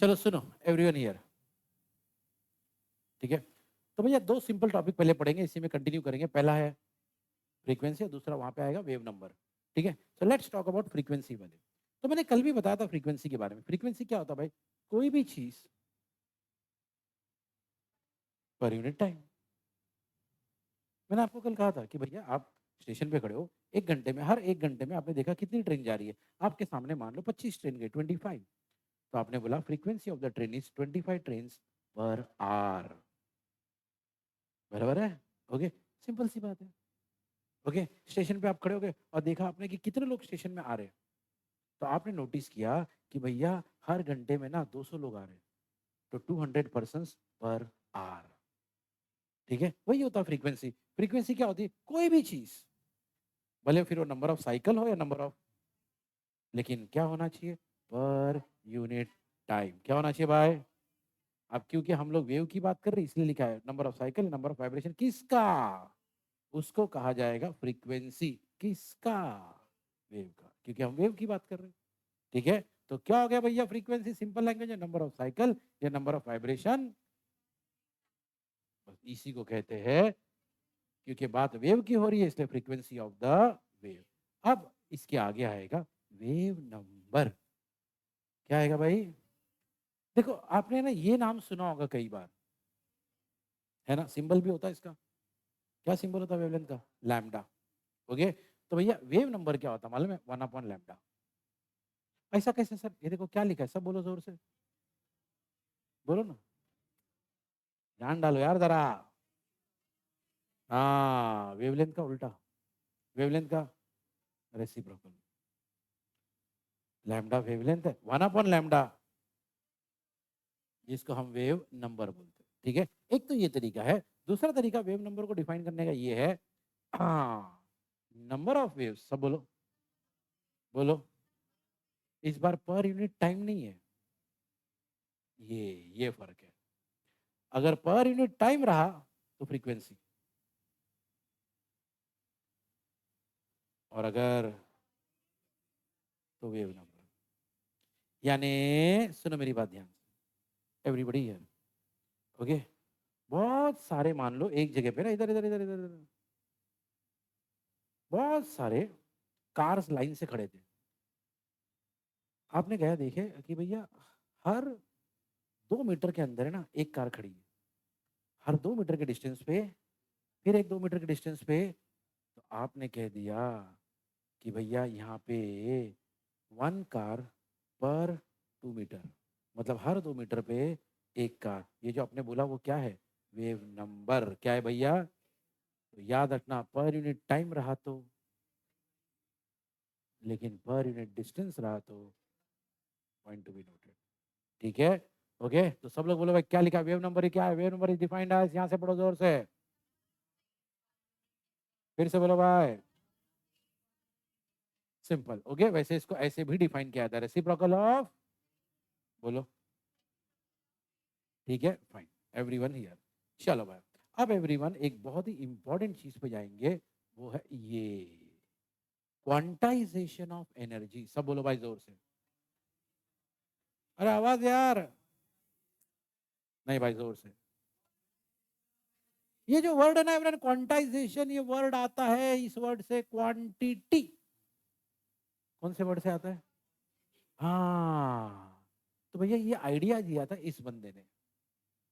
चलो सुनो everyone here, ठीक है। तो भैया दो सिंपल टॉपिक पहले पढ़ेंगे, इसी में कंटिन्यू करेंगे। पहला है फ्रीक्वेंसी और दूसरा वहां पे आएगा वेव नंबर, ठीक है। So let's talk about frequency वाले। तो मैंने कल भी बताया था फ्रीक्वेंसी के बारे में। फ्रीक्वेंसी क्या होता है भाई? कोई भी चीज पर यूनिट टाइम। मैंने आपको कल कहा था कि भैया आप स्टेशन पे खड़े हो, 1 घंटे में, हर 1 घंटे में आपने देखा कितनी ट्रेन जा रही है। आपके सामने मान लो 25 ट्रेन गई, 25। तो आपने बोला frequency of the train is 25 train per hour. बराबर है? ओके, सिंपल सी बात है। ओके, स्टेशन पे आप खड़े हो गए और देखा आपने कि कितने लोग स्टेशन में आ रहे हैं। तो आपने नोटिस किया कि भैया हर घंटे में ना 200 लोग आ रहे हैं, तो 200 पर्सन पर आवर। ठीक है, वही होता है फ्रीक्वेंसी। फ्रीक्वेंसी क्या होती है? कोई भी चीज, भले फिर वो नंबर ऑफ साइकिल हो या नंबर ऑफ, लेकिन क्या होना चाहिए? Per unit time. क्या होना चाहिए भाई? अब क्योंकि हम लोग वेव की बात कर रहे हैं इसलिए लिखा है number of cycle, number of vibration. किसका? उसको कहा जाएगा फ्रीक्वेंसी। किसका? वेव का, क्योंकि हम वेव की बात कर रहे हैं। ठीक है, तो क्या हो गया भैया? फ्रीक्वेंसी सिंपल लैंग्वेज है नंबर ऑफ साइकिल या नंबर ऑफ वाइब्रेशन। बस इसी को कहते हैं, क्योंकि बात वेव की हो रही है इसलिए फ्रीक्वेंसी ऑफ द वेव। अब इसके आगे आएगा वेव नंबर। क्या आएगा भाई? देखो आपने ना ये नाम सुना होगा कई बार, है ना। सिंबल भी होता है इसका। क्या सिंबल होता है वेवलेंथ का? लैम्डा। ओके, तो भैया वेव नंबर क्या होता है मालूम है? 1/लैम्डा। ऐसा कैसे सर? ये देखो क्या लिखा है, सब बोलो जोर से, बोलो ना, ध्यान डालो यार जरा। हाँ, वेवलेंथ का उल्टा, वेवलेंथ का रेसिप्रोकल। लैम्डा वेवलेंथ है, 1/लैम्डा, जिसको हम वेव नंबर बोलते हैं। ठीक है, एक तो ये तरीका है। दूसरा तरीका वेव नंबर को डिफाइन करने का ये है, हाँ, नंबर ऑफ वेव्स। सब बोलो, बोलो। इस बार पर यूनिट टाइम नहीं है, ये फर्क है। अगर पर यूनिट टाइम रहा तो फ्रीक्वेंसी, और अगर तो वेव नंबर। यानी सुनो मेरी बात ध्यान से, एवरीबॉडी है। ओके, बहुत सारे मान लो एक जगह पे ना, इधर इधर इधर इधर इधर, बहुत सारे कार्स लाइन से खड़े थे। आपने गया देखे कि भैया हर 2 मीटर के अंदर है ना एक कार खड़ी है, हर 2 मीटर के डिस्टेंस पे फिर एक 2 मीटर के डिस्टेंस पे। तो आपने कह दिया कि भैया यहाँ पे 1 कार पर 2 मीटर, मतलब हर 2 मीटर पे एक कार। ये जो आपने बोला वो क्या है? Wave number. क्या है भैया? तो याद रखना, पर यूनिट टाइम रहा तो, लेकिन पर यूनिट डिस्टेंस रहा तो पॉइंट टू बी नोटेड। ठीक है, ओके। तो सब लोग बोलो भाई क्या लिखा? वेव नंबर ही क्या है? Wave number is defined as, यहां से पढ़ो जोर से, फिर से बोलो भाई। सिंपल। ओके, वैसे इसको ऐसे भी डिफाइन किया जाता है, रेसिप्रोकल ऑफ, बोलो। ठीक है, फाइन, एवरीवन हियर। चलो भाई, अब एवरीवन एक बहुत ही इंपॉर्टेंट चीज पे जाएंगे, वो है ये क्वांटाइजेशन ऑफ एनर्जी। सब बोलो भाई जोर से। अरे आवाज यार, नहीं भाई जोर से। ये जो वर्ड है ना एवरीवन, क्वांटाइजेशन, ये वर्ड आता है इस वर्ड से क्वांटिटी। कौन से वर्ड से आता है? हाँ, तो भैया ये आइडिया दिया था इस बंदे ने,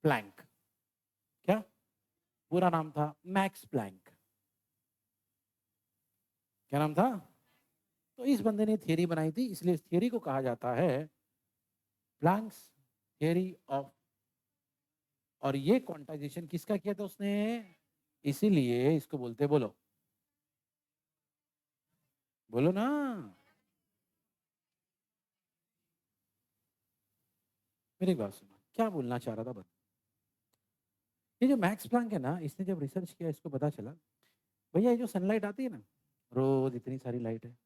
प्लैंक। क्या पूरा नाम था? Max Planck. क्या नाम था? तो इस बंदे ने थियरी बनाई थी, इसलिए इस थियरी को कहा जाता है प्लैंक्स थियरी ऑफ। और ये क्वांटाइजेशन किसका किया था उसने? इसीलिए इसको बोलते, बोलो, बोलो ना। मेरी बात सुनो, क्या बोलना चाह रहा था बता। ये जो मैक्स प्लैंक है ना, इसने जब रिसर्च किया इसको पता चला, भैया ये जो सनलाइट आती है ना, रोज इतनी सारी लाइट है,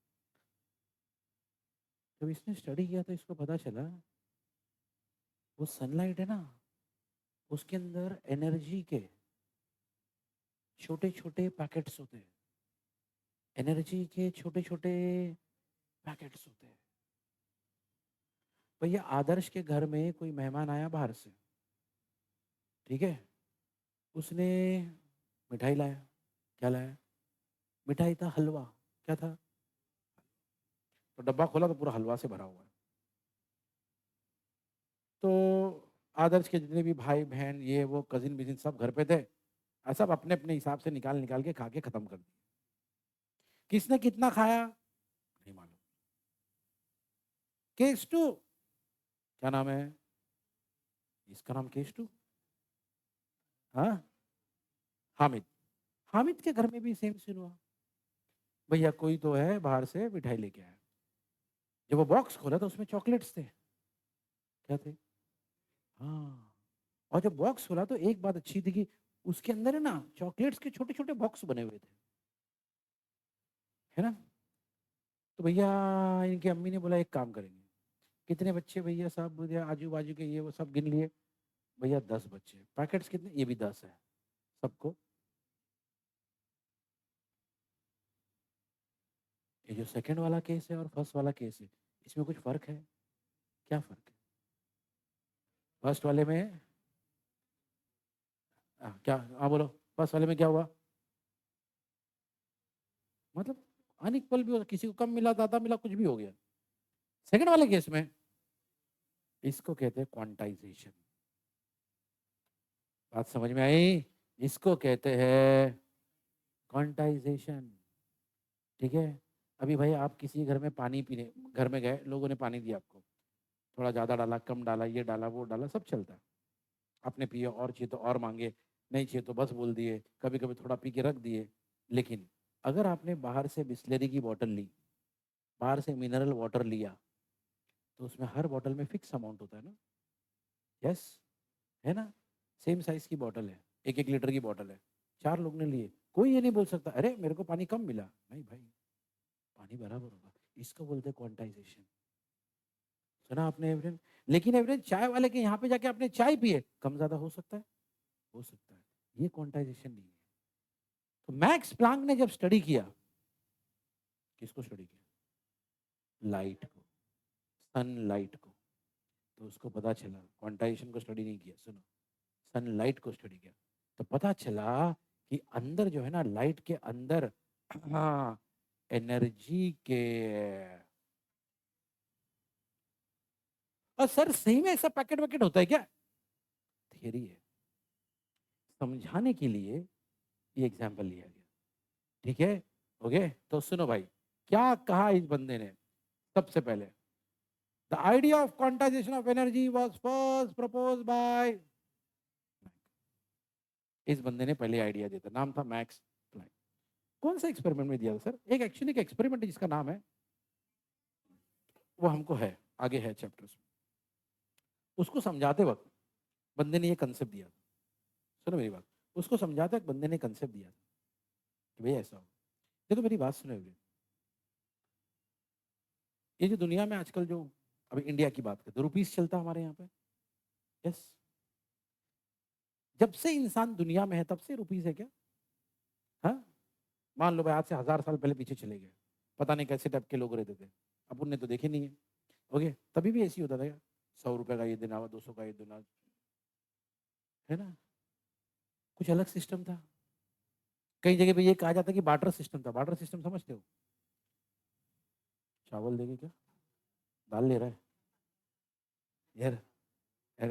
जब इसने स्टडी किया तो इसको पता चला वो सनलाइट है ना, उसके अंदर एनर्जी के छोटे छोटे पैकेट्स होते हैं, एनर्जी के छोटे छोटे पैकेट्स होते हैं। भैया आदर्श के घर में कोई मेहमान आया बाहर से, ठीक है, उसने मिठाई लाया। क्या लाया? मिठाई था, हलवा। क्या था? तो डब्बा खोला तो पूरा हलवा से भरा हुआ है। तो आदर्श के जितने भी भाई बहन ये वो कजिन बिजिन सब घर पे थे, और सब अपने अपने हिसाब से निकाल निकाल के खा के खत्म कर दिया। किसने कितना खाया नहीं मालूम। केस टू, क्या नाम है इसका? नाम केस टू, हाँ, हामिद। हामिद के घर में भी सेम सीन हुआ। भैया कोई तो है बाहर से मिठाई लेके आया। जब वो बॉक्स खोला तो उसमें चॉकलेट्स थे। क्या थे? हाँ। और जब बॉक्स खोला तो एक बात अच्छी थी कि उसके अंदर है ना चॉकलेट्स के छोटे छोटे बॉक्स बने हुए थे, है ना। तो भैया इनकी अम्मी ने बोला एक काम करेंगे, कितने बच्चे भैया साहब, भैया आजू बाजू के ये वो सब गिन लिए। भैया 10 बच्चे, पैकेट्स कितने? ये भी 10 है सबको। ये जो सेकंड वाला केस है और फर्स्ट वाला केस है, इसमें कुछ फर्क है? क्या फर्क है? फर्स्ट वाले में क्या, हाँ बोलो, फर्स्ट वाले में क्या हुआ? मतलब अनइक्वल भी हो, किसी को कम मिला, ज्यादा मिला, कुछ भी हो गया। सेकंड वाले केस में इसको कहते हैं क्वांटाइजेशन। बात समझ में आई? इसको कहते हैं क्वांटाइजेशन। ठीक है। अभी भाई आप किसी घर में पानी पीने घर में गए, लोगों ने पानी दिया आपको, थोड़ा ज़्यादा डाला, कम डाला, ये डाला वो डाला, सब चलता है। आपने पिए, और चाहिए तो और मांगे, नहीं चाहिए तो बस बोल दिए, कभी कभी थोड़ा पी के रख दिए। लेकिन अगर आपने बाहर से बिस्लरी की बोतल ली, बाहर से मिनरल वाटर लिया, तो उसमें हर बोतल में फिक्स अमाउंट होता है ना। यस, है ना। सेम साइज की बोतल है, 1-1 लीटर की बोतल है, 4 लोग ने लिए, कोई ये नहीं बोल सकता अरे मेरे को पानी कम मिला। नहीं भाई, पानी बराबर होगा। इसको बोलते हैं क्वांटाइजेशन। सुना आपने एवरेज? लेकिन एवरेज चाय वाले के यहाँ पे जाके आपने चाय पिए, कम ज्यादा हो सकता है, हो सकता है। ये क्वांटाइजेशन नहीं है। तो मैक्स प्लांक ने जब स्टडी किया, किसको स्टडी किया? लाइट को, सनलाइट को। तो उसको पता चला, क्वांटाइजेशन को स्टडी नहीं किया, सुनो, सनलाइट को स्टडी किया। तो पता चला कि अंदर जो है ना, लाइट के अंदर, हाँ, एनर्जी के। और सर सही में ऐसा पैकेट वैकेट होता है क्या? थियरी है, समझाने के लिए ये एग्जाम्पल लिया गया। ठीक है, ओके। तो सुनो भाई, क्या कहा इस बंदे ने? सबसे पहले, the idea of quantization of energy was first propose by, इस बंदे ने पहले आइडिया दिया था, नाम था मैक्स प्लैंक। कौन सा एक्सपेरिमेंट में दिया था सर? एक एक्चुअली एक एक्सपेरिमेंट है जिसका नाम है, वो हमको है, आगे है चैप्टर्स में। उसको समझाते वक्त बंदे ने ये कंसेप्ट दिया था। सुनो मेरी बात, उसको समझाते वक्त बंदे ने कंसेप्ट दिया था कि भैया ऐसा हो। देखो मेरी बात सुनो, ये जो दुनिया में आजकल जो, अभी इंडिया की बात करें तो रुपीस चलता है हमारे यहाँ पे। यस, जब से इंसान दुनिया में है तब से रुपीस है क्या? हाँ, मान लो भाई आज से 1000 साल पहले पीछे चले गए, पता नहीं कैसे टाइप के लोग रहते थे, अपन ने तो देखे नहीं है। ओके, तभी भी ऐसी होता था क्या? 100 रुपए का ये दिन आवा, 200 का ये दिन आ, है ना। कुछ अलग सिस्टम था। कई जगह पे ये कहा जाता है कि बार्टर सिस्टम था। बार्टर सिस्टम समझते हो? चावल देंगे क्या, दाल ले रहा है यार, यार,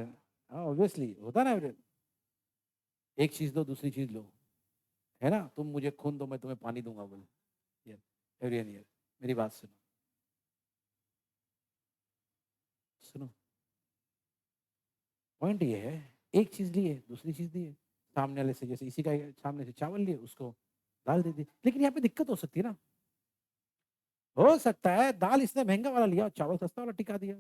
हाँ ऑब्वियसली होता ना। एक चीज दो, दूसरी चीज लो, है ना। तुम मुझे खून दो, मैं तुम्हें पानी दूंगा, बोले यार। एवरियन यार, मेरी बात सुनो, सुनो, पॉइंट ये है, एक चीज लिए, दूसरी चीज दी है सामने वाले से। जैसे इसी का सामने से चावल लिए, उसको दाल दे दी। लेकिन यहाँ पे दिक्कत हो सकती है ना, हो सकता है दाल इसने महंगा वाला लिया और चावल सस्ता वाला टिका दिया,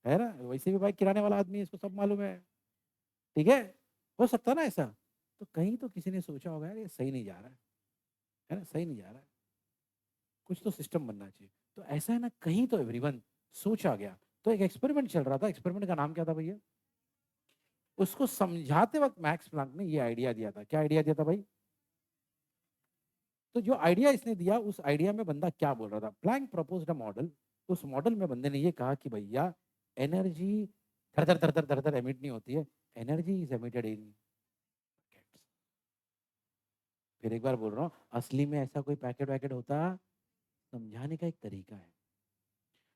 है ना। वैसे भी भाई किराने वाला आदमी है, इसको सब मालूम है। ठीक है, हो सकता है ना ऐसा। तो कहीं तो किसी ने सोचा होगा यार ये सही नहीं जा रहा है ना, सही नहीं जा रहा है, कुछ तो सिस्टम बनना चाहिए। तो ऐसा है ना, कहीं तो एवरीवन सोचा गया। तो एक एक्सपेरिमेंट चल रहा था, एक्सपेरिमेंट का नाम क्या था भैया? उसको समझाते वक्त मैक्स प्लांक ने ये आइडिया दिया था। क्या आइडिया दिया था भाई? तो जो आइडिया इसने दिया, उस आइडिया में बंदा क्या बोल रहा था? Planck proposed a model. उस मॉडल में बंदे ने ये कहा कि भैया एनर्जी धर धर धर धर धर धर एमिट नहीं होती है, energy is emitted in packets. फिर एक बार बोल रहा हूँ, असली में ऐसा कोई पैकेट वैकेट होता, समझाने का एक तरीका है।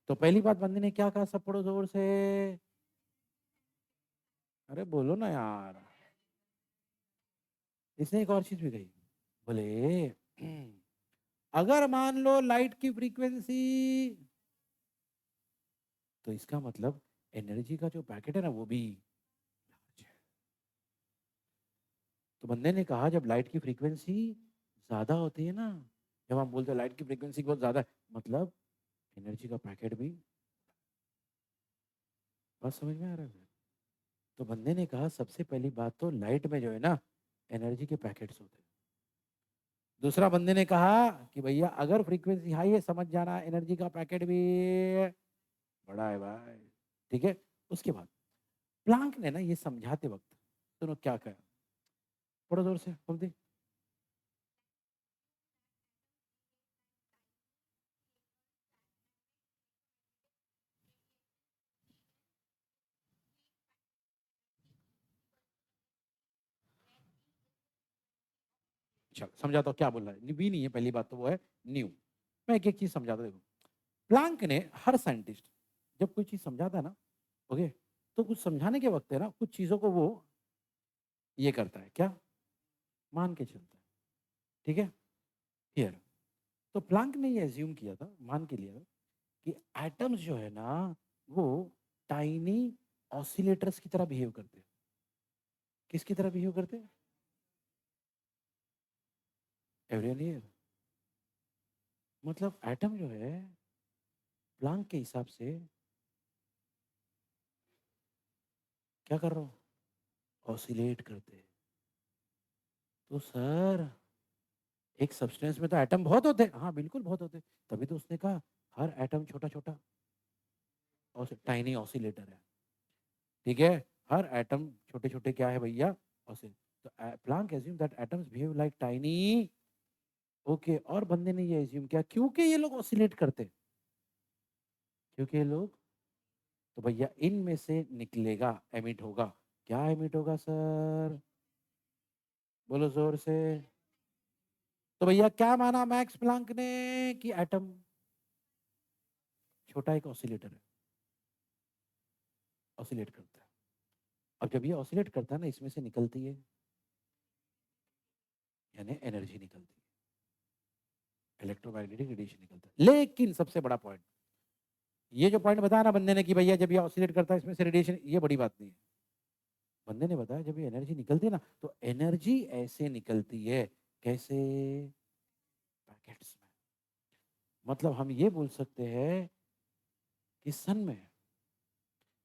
तो पहली बात बंदे ने क्या कहा, सब पढ़ो जोर से, अरे बोलो ना यार। इसने एक और चीज भी कही, बोले अगर मान लो लाइट की फ्रीक्वेंसी, तो इसका मतलब एनर्जी का जो पैकेट है ना वो भी लार्ज है। तो बंदे ने कहा जब लाइट की फ्रीक्वेंसी ज्यादा होती है ना, जब हम बोलते हैं लाइट की फ्रीक्वेंसी बहुत ज्यादा है, मतलब एनर्जी का पैकेट भी, बस समझ में आ रहा है। तो बंदे ने कहा सबसे पहली बात तो लाइट में जो है ना एनर्जी के पैकेट्स होते हैं। दूसरा बंदे ने कहा कि भैया अगर फ्रीक्वेंसी हाई है समझ जाना एनर्जी का पैकेट भी बड़ा है भाई, ठीक है। उसके बाद प्लांक ने ना ये समझाते वक्त सुनो क्या कहा, बड़ा जोर से बोल दी। चल समझाता हूँ क्या बोल रहा है, भी नहीं है पहली बात तो वो है न्यू। मैं एक एक चीज समझाता, देखो प्लांक ने, हर साइंटिस्ट जब कोई चीज समझाता है ना, ओके, तो कुछ समझाने के वक्त है ना कुछ चीजों को वो ये करता है, क्या मान के चलता है, ठीक है। हियर तो प्लांक ने ये एज्यूम किया था, मान के लिया था कि एटम्स जो है ना वो टाइनी ऑसिलेटर्स की तरह बिहेव करते हैं। किसकी तरह बिहेव करते हैं, एवरियन हियर। मतलब एटम जो है प्लांक के हिसाब से क्या कर रहा हूँ, ऑसिलेट करते हैं। तो सर एक सब्सटेंस में तो एटम बहुत होते हैं, हाँ बिल्कुल बहुत होते हैं, तभी तो उसने कहा हर एटम छोटा छोटा और टाइनी ऑसिलेटर है, ठीक है। हर एटम छोटे छोटे क्या है भैया, ऑसिल। तो Planck assume that atoms behave like tiny, okay. और बंदे ने ये एज्यूम किया क्योंकि ये लोग ऑसिलेट करते, क्योंकि ये लोग, तो भैया इनमें से निकलेगा, एमिट होगा, क्या एमिट होगा सर, बोलो जोर से। तो भैया क्या माना मैक्स प्लांक ने कि एटम छोटा एक ऑसिलेटर है, ऑसिलेट करता है। अब जब ये ऑसिलेट करता है ना इसमें से निकलती है यानी एनर्जी निकलती है, इलेक्ट्रोमैग्नेटिक रेडिएशन निकलता है। लेकिन सबसे बड़ा पॉइंट, ये जो पॉइंट बताया ना बंदे ने कि भैया जब ये ऑसिलेट करता है इसमें से रेडिएशन, ये बड़ी बात नहीं है। बंदे ने बताया जब ये एनर्जी निकलती है ना तो एनर्जी ऐसे निकलती है, कैसे, पैकेट्स में। मतलब हम ये बोल सकते हैं कि सन में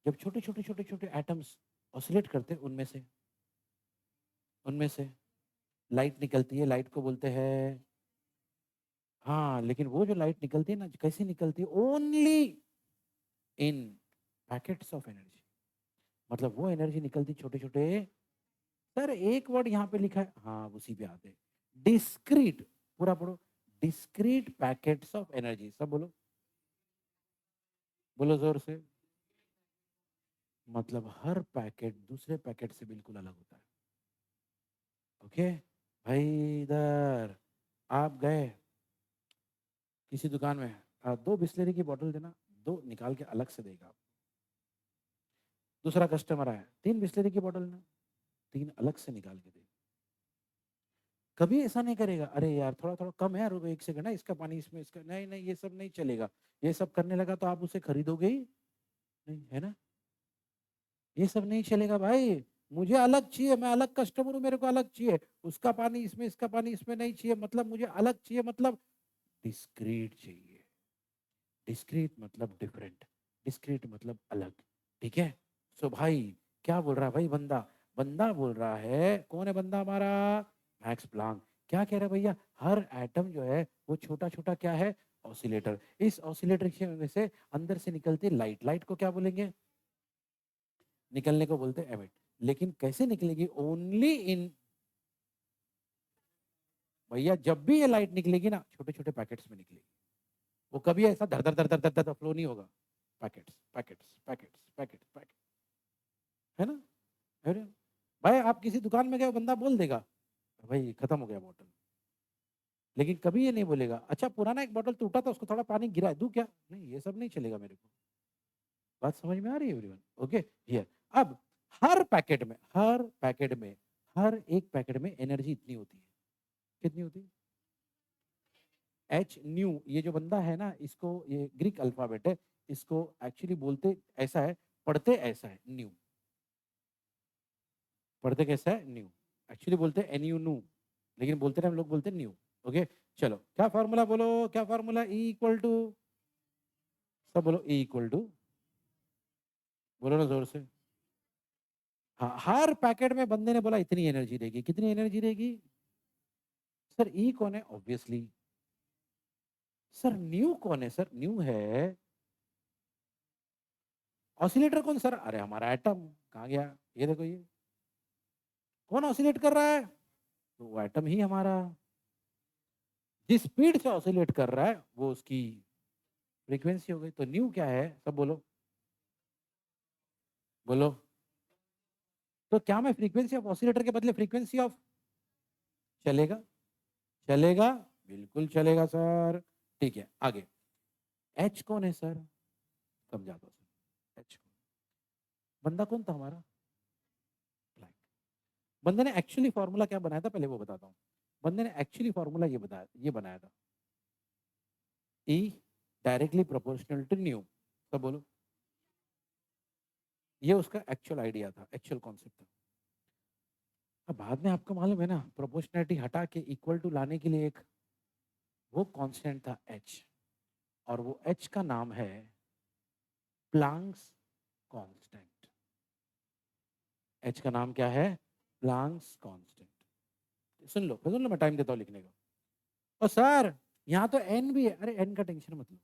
जब छोटे छोटे छोटे छोटे एटम्स ऑसिलेट करते हैं उनमें से लाइट निकलती है, लाइट को बोलते हैं, हाँ लेकिन वो जो लाइट निकलती है ना कैसे निकलती है, only in packets of energy. मतलब वो एनर्जी निकलती छोटे छोटे, सर एक वर्ड यहाँ पे लिखा है, हाँ उसी पे आते, डिस्क्रीट, पूरा पढ़ो, डिस्क्रीट पैकेट्स ऑफ एनर्जी, सब बोलो, बोलो जोर से। मतलब हर पैकेट दूसरे पैकेट से बिल्कुल अलग होता है, ओके। भाई इधर आप गए किसी दुकान में, दो बिस्लरी की बोतल देना, दो निकाल के अलग से देगा। दूसरा कस्टमर आया, तीन बिस्लरी की बोतल ना, तीन अलग से निकाल के देगा। कभी ऐसा नहीं करेगा, अरे यार थोड़ा थोड़ा कम है, रुको एक सेकंड है, इसका पानी इसमें, इसका नहीं नहीं, ये सब नहीं चलेगा। ये सब करने लगा तो आप उसे खरीदोगे ही नहीं, है ना। ये सब नहीं चलेगा भाई, मुझे अलग चाहिए, मैं अलग कस्टमर हूँ, मेरे को अलग चाहिए, उसका पानी इसमें, इसका पानी इसमें नहीं चाहिए, मतलब मुझे अलग चाहिए, मतलब डिस्क्रीट चाहिए। डिस्क्रीट मतलब डिफरेंट, डिस्क्रीट मतलब अलग, ठीक है। सो भाई क्या बोल रहा है भाई बंदा, बंदा बोल रहा है, कौन है बंदा हमारा, मैक्स प्लांक। क्या कह रहा है भैया, हर एटम जो है वो छोटा छोटा क्या है, ऑसिलेटर। इस ऑसिलेटर में से अंदर से निकलती लाइट, लाइट को क्या बोलेंगे, निकलने को बोलते हैं एमिट। लेकिन कैसे निकलेगी, ओनली इन, भैया जब भी ये लाइट निकलेगी ना छोटे छोटे पैकेट्स में निकलेगी, वो कभी ऐसा धर धर धर धर धर धर फ्लो नहीं होगा, पैकेट्स पैकेट्स पैकेट्स किसी दुकान में गए बंदा बोल देगा भाई खत्म हो गया बॉटल, लेकिन कभी ये नहीं बोलेगा अच्छा पुराना एक बॉटल टूटा था उसको थोड़ा पानी गिरा दूं क्या, नहीं ये सब नहीं चलेगा मेरे को। बात समझ में आ रही है एवरीवन? Okay here. अब हर एक पैकेट में एनर्जी इतनी होती है, कितनी होती है? एच न्यू, ये जो बंदा है ना इसको, ये ग्रीक अल्फाबेट है, इसको एक्चुअली बोलते ऐसा है, पढ़ते ऐसा है न्यू, पढ़ते कैसा है न्यू, एक्चुअली बोलते एन यू नू, लेकिन बोलते ना हम लोग बोलते न्यू। ओके चलो क्या फॉर्मूला बोलो, क्या फॉर्मूला, ई इक्वल टू, सब बोलो ई इक्वल टू, बोलो ना जोर से। हाँ हर पैकेट में बंदे ने बोला इतनी एनर्जी रहेगी, कितनी एनर्जी रहेगी सर? ई कौन है? ऑब्वियसली सर न्यू कौन है? सर न्यू है ऑसिलेटर कौन सर? अरे हमारा एटम कहाँ गया, ये देखो ये कौन ऑसिलेट कर रहा है, तो वो एटम ही हमारा, जिस स्पीड से ऑसिलेट कर रहा है वो उसकी फ्रीक्वेंसी हो गई। तो न्यू क्या है सब बोलो, बोलो। तो क्या मैं फ्रीक्वेंसी ऑफ ऑसिलेटर के बदले फ्रीक्वेंसी ऑफ, चलेगा? चलेगा, बिल्कुल चलेगा सर। ठीक है आगे, एच कौन है सर? समझा दो सर, एच कौन, बंदा कौन था हमारा? प्लैंक। बंदे ने एक्चुअली फॉर्मूला क्या बनाया था पहले वो बताता हूँ। बंदे ने एक्चुअली फॉर्मूला ये बनाया था, E directly proportional to nu, सब बोलो। ये उसका एक्चुअल आइडिया था, एक्चुअल कॉन्सेप्ट था। अब बाद में आपको मालूम है ना प्रोपोर्शनैलिटी हटा के इक्वल टू लाने के लिए एक वो कांस्टेंट था एच, और वो एच का नाम है प्लांक्स कांस्टेंट। एच का नाम क्या है? Planck's constant. सुन लो मैं टाइम देता हूँ लिखने का। और सर यहाँ तो एन भी है, अरे एन का टेंशन मत लो,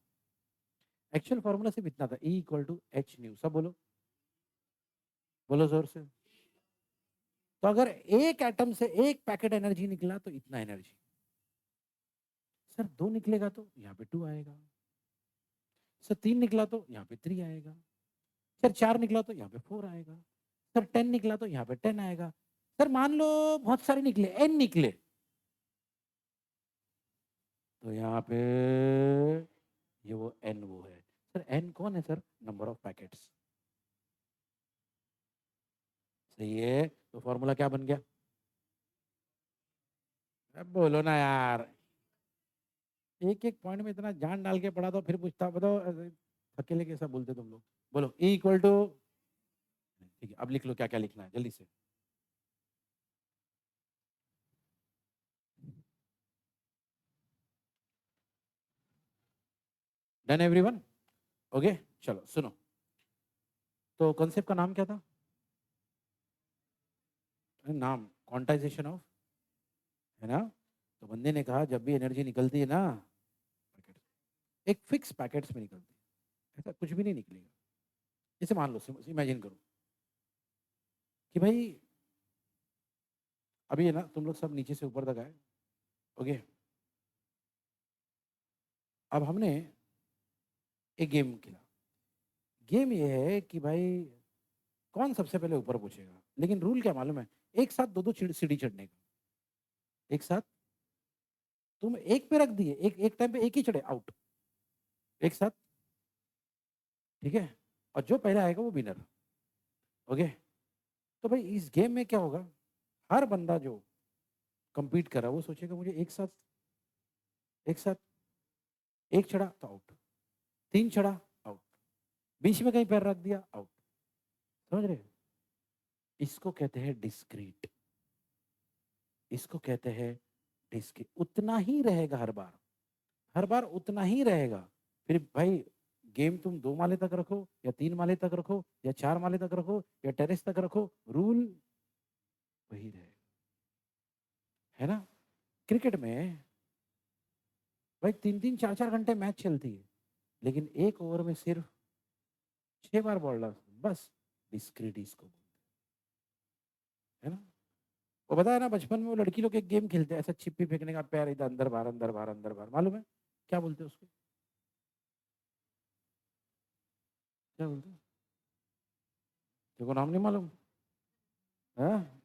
एक्चुअल फॉर्मूला सिर्फ इतना था, E equal to H nu, सब बोलो, बोलो जोर से। तो अगर एक एटम से एक पैकेट एनर्जी निकला तो इतना एनर्जी, सर दो निकलेगा तो यहाँ पे टू आएगा, सर तीन निकला तो यहाँ पे थ्री आएगा, सर चार निकला तो यहाँ पे फोर आएगा, सर टेन निकला तो यहाँ पे टेन आएगा, सर मान लो बहुत सारे निकले, एन निकले, तो यहाँ पे ये वो एन वो है। सर एन कौन है सर? नंबर ऑफ पैकेट्स, सही है। तो फॉर्मूला क्या बन गया? अब बोलो ना यार, एक एक पॉइंट में इतना जान डाल के पढ़ा तो फिर पूछता बताओ अकेले कैसा बोलते तुम लोग। बोलो ई इक्वल टू, ठीक है अब लिख लो क्या क्या लिखना है जल्दी से। Done everyone? ओके चलो सुनो, तो कॉन्सेप्ट का नाम क्या था? नाम क्वांटाइजेशन ऑफ, है ना? तो बंदे ने कहा जब भी एनर्जी निकलती है ना एक फिक्स पैकेट्स में निकलती है, ऐसा कुछ भी नहीं निकलेगा। जैसे मान लो, इमेजिन करो कि भाई अभी है ना तुम लोग सब नीचे से ऊपर तक आए, ओके, अब हमने एक गेम खेला। गेम ये है कि भाई कौन सबसे पहले ऊपर पूछेगा, लेकिन रूल क्या मालूम है? एक साथ दो दो सीढ़ी चढ़ने का, एक साथ तुम एक पे रख दिए, एक टाइम पे एक ही चढ़े आउट, एक साथ, ठीक है? और जो पहले आएगा वो विनर, ओके। तो भाई इस गेम में क्या होगा, हर बंदा जो compete कर रहा है वो सोचेगा मुझे एक साथ एक चढ़ा तो आउट, तीन चढ़ा आउट, बीच में कहीं पैर रख दिया आउट, समझ रहे? इसको कहते हैं डिस्क्रीट, इसको कहते हैं डिस्क्रीट। उतना ही रहेगा हर बार उतना ही रहेगा। फिर भाई गेम तुम दो माले तक रखो या तीन माले तक रखो या चार माले तक रखो या टेरेस तक रखो, रूल वही रहेगा, है ना? क्रिकेट में भाई तीन तीन चार चार घंटे मैच चलती है, लेकिन एक ओवर में सिर्फ 6 बार बॉल डाल, बस डिस्क्रीट इसको बोलते हैं, है ना? वो बताया ना बचपन में वो लड़की लोग एक गेम खेलते हैं ऐसा, छिप्पी फेंकने का, पैर इधर अंदर बाहर अंदर बाहर अंदर बाहर, मालूम है क्या बोलते हैं उसको? क्या बोलते हैं? देखो नाम नहीं मालूम, हाँ?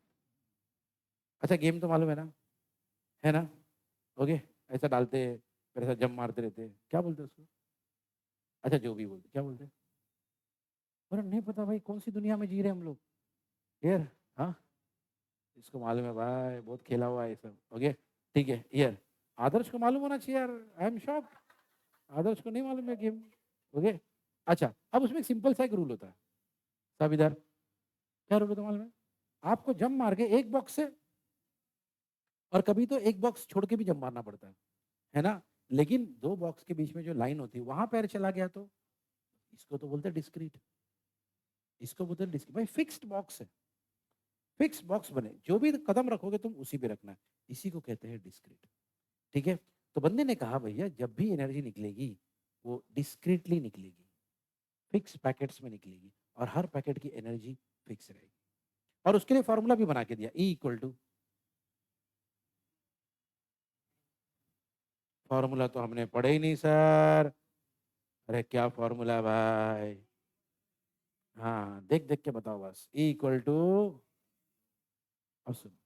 अच्छा गेम तो मालूम है ना? ओके, ऐसा डालते फिर ऐसा जंप मारते रहते, क्या बोलते हैं उसको? अच्छा जो भी बोलते, क्या बोलते हैं? अरे नहीं पता भाई, कौन सी दुनिया में जी रहे हैं हम लोग यार। हाँ, इसको मालूम है भाई, बहुत खेला हुआ है ये सब। ओके ठीक है यार, आदर्श को मालूम होना चाहिए यार, आई एम शॉक। आदर्श को नहीं मालूम है गेम। ओके अच्छा, अब उसमें एक सिंपल सा एक रूल होता है। सब इधर, क्या रूल होता है मालूम है? आपको जंप मार के एक बॉक्स से, और कभी तो एक बॉक्स छोड़ के भी जंप मारना पड़ता है ना? लेकिन दो बॉक्स के बीच में जो लाइन होती है वहां पैर चला गया तो इसको तो बोलते हैं डिस्क्रीट। इसको बोलते हैं डिस्क्रीट भाई, फिक्स्ड बॉक्स है, फिक्स बॉक्स बने, जो भी कदम रखोगे तुम उसी पे रखना है, इसी को कहते हैं डिस्क्रीट। ठीक है, तो बंदे ने कहा भैया जब भी एनर्जी निकलेगी वो डिस्क्रीटली निकलेगी, फिक्स पैकेट्स में निकलेगी, और हर पैकेट की एनर्जी फिक्स रहेगी। और उसके लिए फॉर्मूला भी बना के दिया, E इक्वल टू, फॉर्मूला तो हमने पढ़े ही नहीं सर। अरे क्या फॉर्मूला है भाई? हाँ देख देख के बताओ बस, E इक्वल टू, अब सुनो,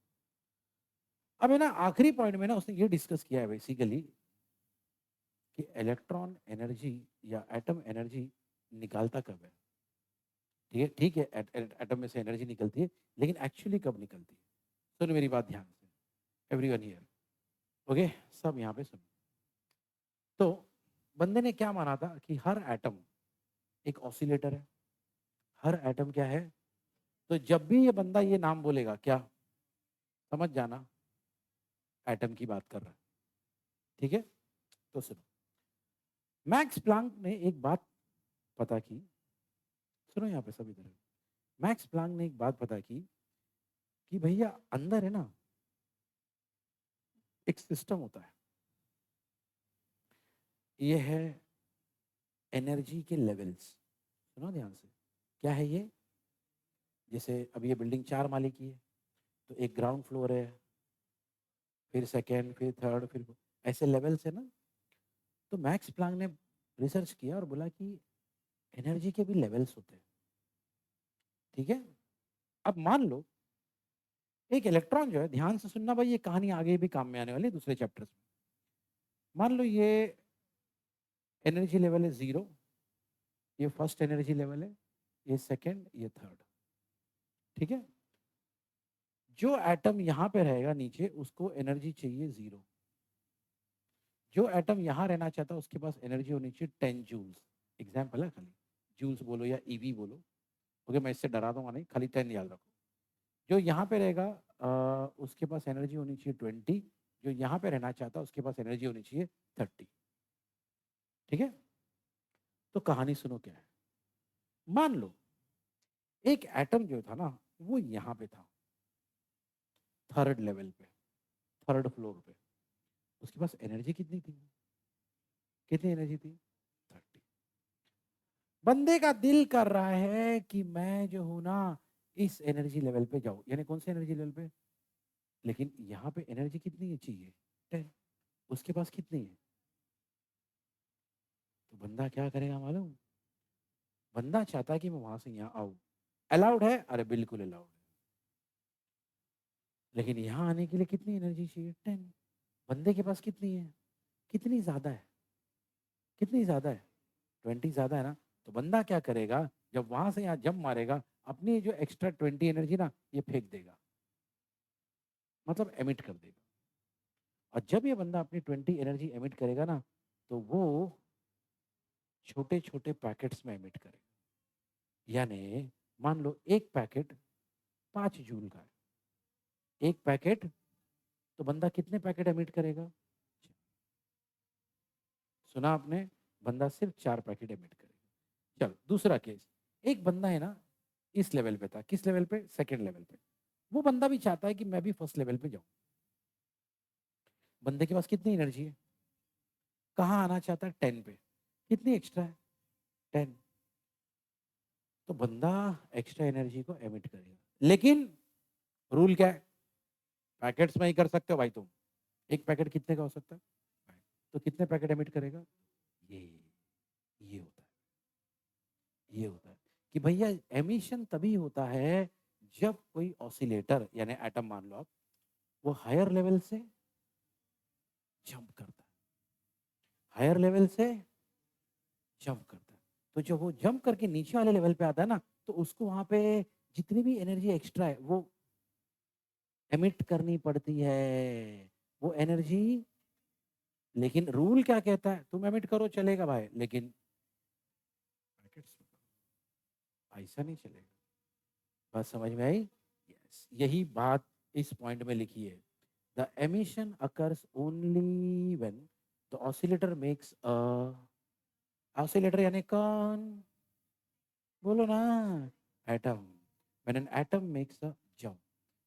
अब है ना आखिरी पॉइंट में ना उसने ये डिस्कस किया है बेसिकली कि इलेक्ट्रॉन एनर्जी या एटम एनर्जी निकालता कब है। ठीक है, एटम में से एनर्जी निकलती है, लेकिन एक्चुअली कब निकलती है? सुनो मेरी बात ध्यान से, एवरीवन हियर, ओके, सब यहाँ पे सुनो। तो बंदे ने क्या माना था कि हर एटम एक ऑसिलेटर है, हर एटम क्या है? तो जब भी ये बंदा ये नाम बोलेगा क्या, समझ जाना एटम की बात कर रहा है। ठीक है, तो सुनो, मैक्स प्लांक ने एक बात पता की, सुनो यहाँ पे सभी तरह, मैक्स प्लांक ने एक बात पता की कि भैया अंदर है ना एक सिस्टम होता है, ये है एनर्जी के लेवल्स। सुनो ध्यान से, क्या है ये? जैसे अब ये बिल्डिंग 4 माले की है, तो एक ग्राउंड फ्लोर है, फिर सेकेंड, फिर थर्ड, फिर ऐसे लेवल्स है ना। तो मैक्स प्लांक ने रिसर्च किया और बोला कि एनर्जी के भी लेवल्स होते हैं। ठीक है, अब मान लो एक इलेक्ट्रॉन जो है, ध्यान से सुनना भाई, ये कहानी आगे भी काम में आने वाली है दूसरे चैप्टर्स में। मान लो ये एनर्जी लेवल है 0, ये फर्स्ट एनर्जी लेवल है, ये सेकेंड, ये थर्ड। ठीक है, जो एटम यहाँ पे रहेगा नीचे उसको एनर्जी चाहिए 0, जो एटम यहाँ रहना चाहता है उसके पास एनर्जी होनी चाहिए 10 जूल्स। एग्जाम्पल है खाली, जूल्स बोलो या ईवी बोलो। ओके मैं इससे डरा दूंगा नहीं, खाली 10 याद रखो। जो यहाँ पे रहेगा उसके पास एनर्जी होनी चाहिए 20, जो यहाँ पे रहना चाहता है उसके पास एनर्जी होनी चाहिए 30। ठीक है, तो कहानी सुनो क्या है। मान लो एक एटम जो था ना वो यहाँ पे था, थर्ड लेवल पे, थर्ड फ्लोर पे, उसके पास एनर्जी कितनी थी? कितनी एनर्जी थी? 30। बंदे का दिल कर रहा है कि मैं जो हूं ना इस एनर्जी लेवल पे जाऊं, यानी कौन से एनर्जी लेवल पे? लेकिन यहाँ पे एनर्जी कितनी है चाहिए? 10। उसके पास कितनी है? तो बंदा क्या करेगा मालूम? बंदा चाहता है कि मैं वहां से यहाँ आऊं। अलाउड है, अरे बिल्कुल अलाउड है, लेकिन यहाँ आने के लिए कितनी एनर्जी चाहिए? 10। बंदे के पास कितनी है? कितनी ज्यादा है? कितनी ज्यादा है? 20 ज्यादा है ना। तो बंदा क्या करेगा, जब वहां से यहाँ जंप मारेगा, अपनी जो एक्स्ट्रा 20 एनर्जी ना ये फेंक देगा, मतलब एमिट कर देगा। और जब ये बंदा अपनी 20 एनर्जी एमिट करेगा ना, तो वो छोटे छोटे पैकेट्स में एमिट करेगा। यानी मान लो एक पैकेट 5 जूल का है, एक पैकेट, तो बंदा कितने पैकेट एमिट करेगा? सुना आपने, बंदा सिर्फ 4 पैकेट एमिट करेगा। चलो दूसरा केस, एक बंदा है ना इस लेवल पे था, किस लेवल पे? सेकेंड लेवल पे। वो बंदा भी चाहता है कि मैं भी फर्स्ट लेवल पे जाऊं। बंदे के पास कितनी एनर्जी है? कहाँ आना चाहता है? 10 पे। कितनी एक्स्ट्रा है? 10। तो बंदा एक्स्ट्रा एनर्जी को एमिट करेगा, लेकिन रूल क्या है? पैकेट्स में ही कर सकते हो भाई तुम। एक पैकेट कितने का हो सकता है? तो कितने पैकेट एमिट करेगा? ये ये होता है, ये होता है कि भैया एमिशन तभी होता है जब कोई ऑसिलेटर यानी एटम मान लो आप, वो हायर लेवल से जंप करता है, हायर लेवल से जंप करता है। तो जब वो जंप करके नीचे वाले लेवल पे आता है ना, तो उसको वहां पे जितनी भी एनर्जी एक्स्ट्रा है वो एमिट करनी पड़ती है, वो एनर्जी। लेकिन रूल क्या कहता है, तुम एमिट करो चलेगा भाई, लेकिन ऐसा नहीं चलेगा। बात समझ में आई? यस, यही बात इस पॉइंट में लिखी है। The emission occurs only when the oscillator makes a, oscillator यानी कौन, बोलो ना, atom. When an atom makes a jump,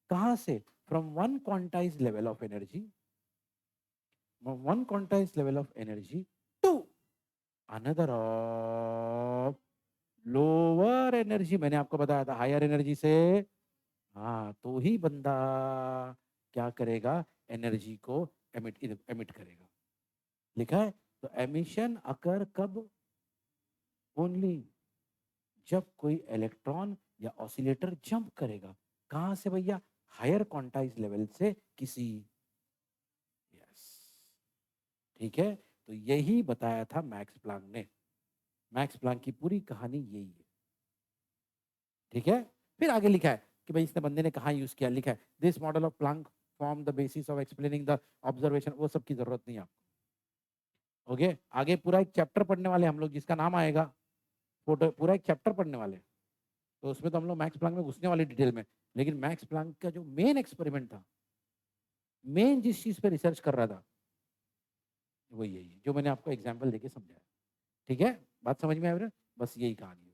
कहां से, from one quantise level of energy, one quantise level of energy to another of lower energy. मैंने आपको बताया था हायर एनर्जी से, हाँ, तो ही बंदा क्या करेगा, एनर्जी को एमिट एमिट करेगा। लिखा है, तो एमिशन अकर कब, ओनली जब कोई इलेक्ट्रॉन या ऑसिलेटर जंप करेगा। कहां से भैया, हायर क्वांटाइज लेवल से किसी। यस, ठीक है। तो यही बताया था मैक्स प्लांक ने, मैक्स प्लांक की पूरी कहानी यही है। ठीक है। फिर आगे लिखा है कि भाई इसने बंदे ने कहा यूज किया, लिखा है this model of Planck form the basis of explaining the observation. वो सब की जरूरत नहीं है आपको। ओके, आगे पूरा एक चैप्टर पढ़ने वाले हम लोग, जिसका नाम आएगा फोटो, पूरा एक चैप्टर पढ़ने वाले। तो उसमें तो हम लोग मैक्स प्लांक में घुसने वाले डिटेल में, लेकिन मैक्स प्लांक का जो मेन एक्सपेरिमेंट था, मेन जिस चीज पे रिसर्च कर रहा था, वो यही है जो मैंने आपको एग्जाम्पल देके समझाया। ठीक है, बात समझ में आ रहा है? बस यही कहानी है।